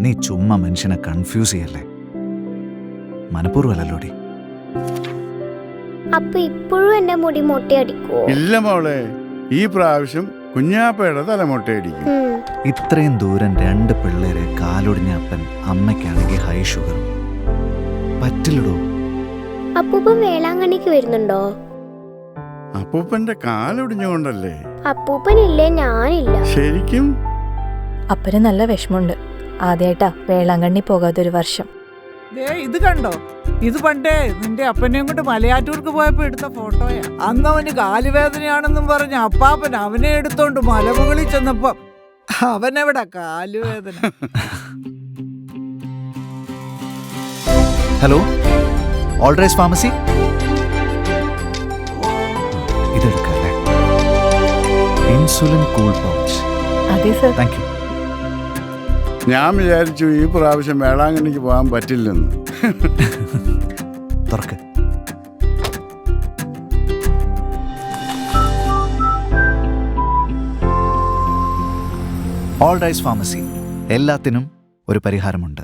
നീ ചുമ്മാ മനുഷ്യനെ കൺഫ്യൂസ് ചെയ്യല്ലേ. മനഃപൂർവ്വമല്ലല്ലോടി. അപ്പൊ ഇപ്പോഴും എന്റെ മുടി മൊട്ടയടിക്കുവോ? ഇല്ല മോളെ, ഈ പ്രാവശ്യം കുഞ്ഞാപ്പയുടെ തലമുട്ടയടിക്കും. ഇത്രയും ദൂരം 2 പിള്ളേരെ കാലൊടിഞ്ഞ അപ്പൻ, അമ്മയ്ക്കാണെങ്കിൽ ഹൈ ഷുഗറും. പറ്റില്ലടോ. അപ്പൂപ്പൻ വേളാങ്കണ്ണിക്ക് വരുന്നുണ്ടോ? അപ്പൂപ്പന്റെ കാലൊടിഞ്ഞുകൊണ്ടല്ലേ. അപ്പൂപ്പനില്ലേ, ഞാനില്ല. ശരിക്കും അപ്പന് നല്ല വിഷമമുണ്ട്. ആദ്യമായിട്ടാ വേളാങ്കണ്ണി പോകാത്തൊരു വർഷം. ഇത് കണ്ടോ? ഇത് പണ്ടേ നിന്റെ അപ്പനെയും കൊണ്ട് മലയാറ്റൂർക്ക് പോയപ്പോ എടുത്ത ഫോട്ടോയാ. അന്ന് അവന് കാലുവേദനയാണെന്നും പറഞ്ഞ് അപ്പാപ്പൻ അവനെ എടുത്തോണ്ട് മലമുകളിൽ ചെന്നപ്പോ അവനെവിടെ കാലുവേദന. Hello, Allrise pharmacy. ഇതെടുക്കല്ലേ? Insulin cool pouch. അതെ സർ. Thank you. ഞാൻ വിചാരിച്ചു ഈ പ്രാവശ്യം വേളാങ്കണ്ണിക്ക് പോകാൻ പറ്റില്ലെന്ന്. തുറക്ക്. Allrise pharmacy. എല്ലാത്തിനും ഒരു പരിഹാരമുണ്ട്.